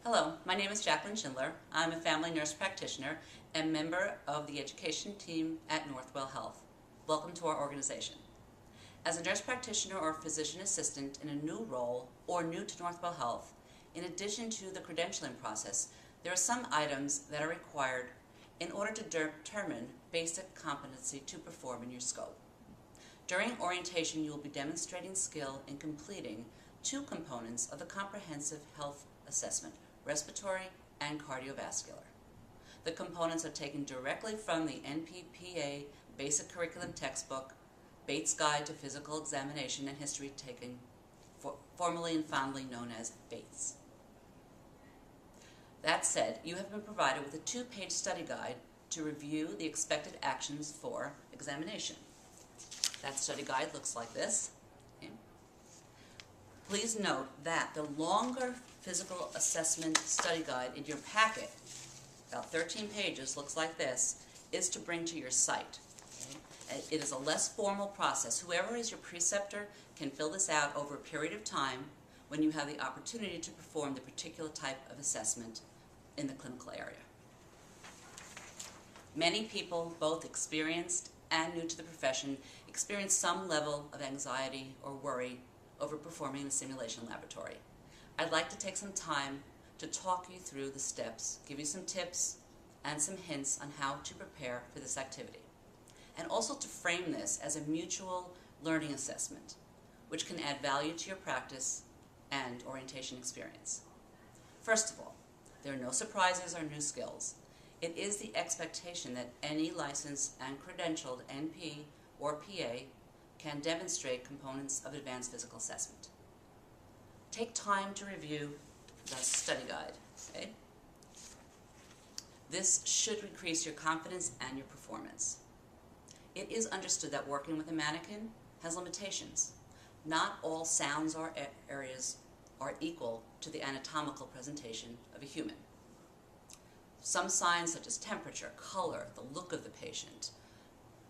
Hello, my name is Jacqueline Schindler. I'm a family nurse practitioner and member of the education team at Northwell Health. Welcome to our organization. As a nurse practitioner or physician assistant in a new role or new to Northwell Health, in addition to the credentialing process, there are some items that are required in order to determine basic competency to perform in your scope. During orientation, you will be demonstrating skill in completing two components of the comprehensive health assessment: respiratory and cardiovascular. The components are taken directly from the NPPA Basic Curriculum Textbook, Bates Guide to Physical Examination and History Taking, formerly and fondly known as Bates. That said, you have been provided with a two-page study guide to review the expected actions for examination. That study guide looks like this. Okay. Please note that the longer physical assessment study guide in your packet, about 13 pages, looks like this, is to bring to your site. Okay. It is a less formal process. Whoever is your preceptor can fill this out over a period of time when you have the opportunity to perform the particular type of assessment in the clinical area. Many people, both experienced and new to the profession, experience some level of anxiety or worry over performing in a simulation laboratory. I'd like to take some time to talk you through the steps, give you some tips and some hints on how to prepare for this activity, and also to frame this as a mutual learning assessment, which can add value to your practice and orientation experience. First of all, there are no surprises or new skills. It is the expectation that any licensed and credentialed NP or PA can demonstrate components of advanced physical assessment. Take time to review the study guide. Okay? This should increase your confidence and your performance. It is understood that working with a mannequin has limitations. Not all sounds or areas are equal to the anatomical presentation of a human. Some signs such as temperature, color, the look of the patient,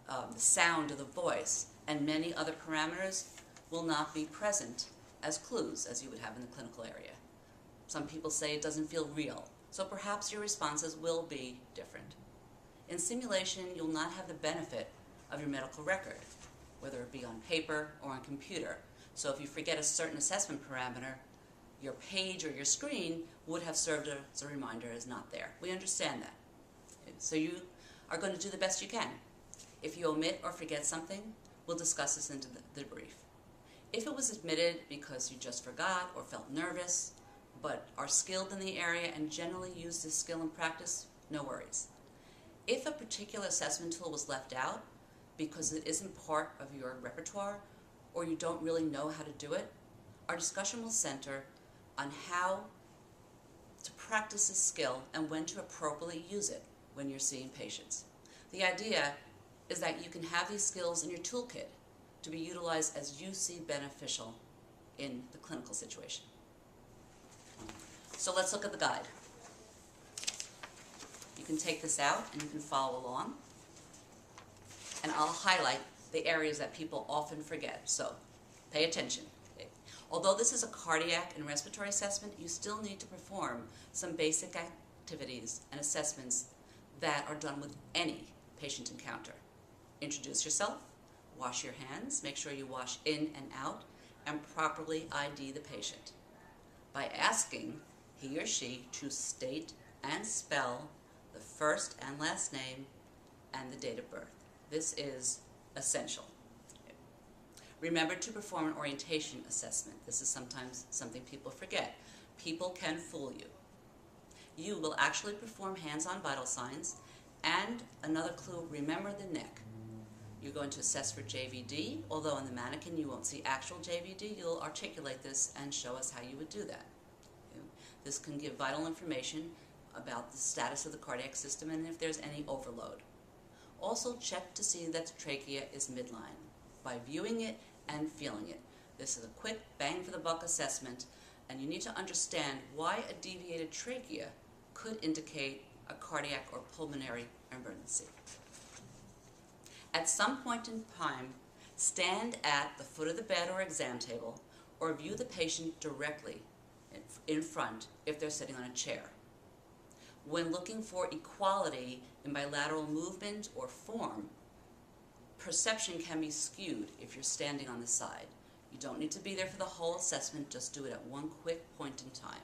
the sound of the voice, and many other parameters will not be present as clues as you would have in the clinical area. Some people say it doesn't feel real, so perhaps your responses will be different. In simulation, you'll not have the benefit of your medical record, whether it be on paper or on computer. So if you forget a certain assessment parameter, your page or your screen would have served as a reminder is not there. We understand that. So you are going to do the best you can. If you omit or forget something, we'll discuss this in the debrief. If it was admitted because you just forgot or felt nervous, but are skilled in the area and generally use this skill in practice, no worries. If a particular assessment tool was left out because it isn't part of your repertoire or you don't really know how to do it, our discussion will center on how to practice this skill and when to appropriately use it when you're seeing patients. The idea is that you can have these skills in your toolkit to be utilized as you see beneficial in the clinical situation. So let's look at the guide. You can take this out and you can follow along. And I'll highlight the areas that people often forget, so pay attention. Although this is a cardiac and respiratory assessment, you still need to perform some basic activities and assessments that are done with any patient encounter. Introduce yourself, wash your hands, make sure you wash in and out, and properly ID the patient by asking he or she to state and spell the first and last name and the date of birth. This is essential. Remember to perform an orientation assessment. This is sometimes something people forget. People can fool you. You will actually perform hands-on vital signs, and another clue, remember the neck. You're going to assess for JVD, although on the mannequin you won't see actual JVD. You'll articulate this and show us how you would do that. This can give vital information about the status of the cardiac system and if there's any overload. Also check to see that the trachea is midline by viewing it and feeling it. This is a quick bang for the buck assessment, and you need to understand why a deviated trachea could indicate a cardiac or pulmonary emergency. At some point in time, stand at the foot of the bed or exam table or view the patient directly in front if they're sitting on a chair. When looking for equality in bilateral movement or form, perception can be skewed if you're standing on the side. You don't need to be there for the whole assessment, just do it at one quick point in time.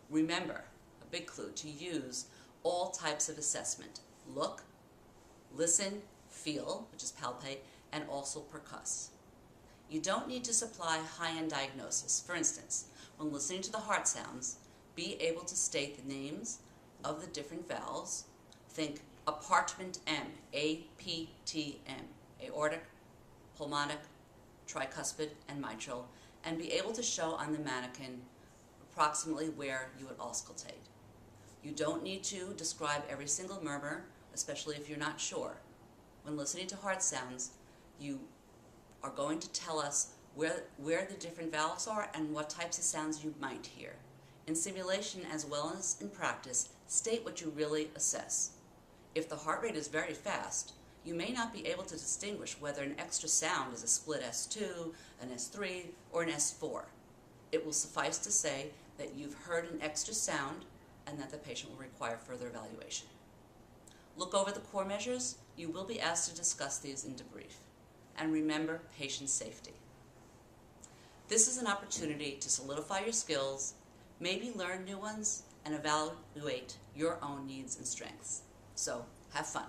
Remember, a big clue, to use all types of assessment. Look, listen, feel, which is palpate, and also percuss. You don't need to supply high-end diagnosis. For instance, when listening to the heart sounds, be able to state the names of the different valves. Think apartment M, A-P-T-M, aortic, pulmonic, tricuspid, and mitral, and be able to show on the mannequin approximately where you would auscultate. You don't need to describe every single murmur, especially if you're not sure. When listening to heart sounds, you are going to tell us where the different valves are and what types of sounds you might hear. In simulation as well as in practice, state what you really assess. If the heart rate is very fast, you may not be able to distinguish whether an extra sound is a split S2, an S3, or an S4. It will suffice to say that you've heard an extra sound and that the patient will require further evaluation. Look over the core measures. You will be asked to discuss these in debrief. And remember patient safety. This is an opportunity to solidify your skills, maybe learn new ones, and evaluate your own needs and strengths. So, have fun.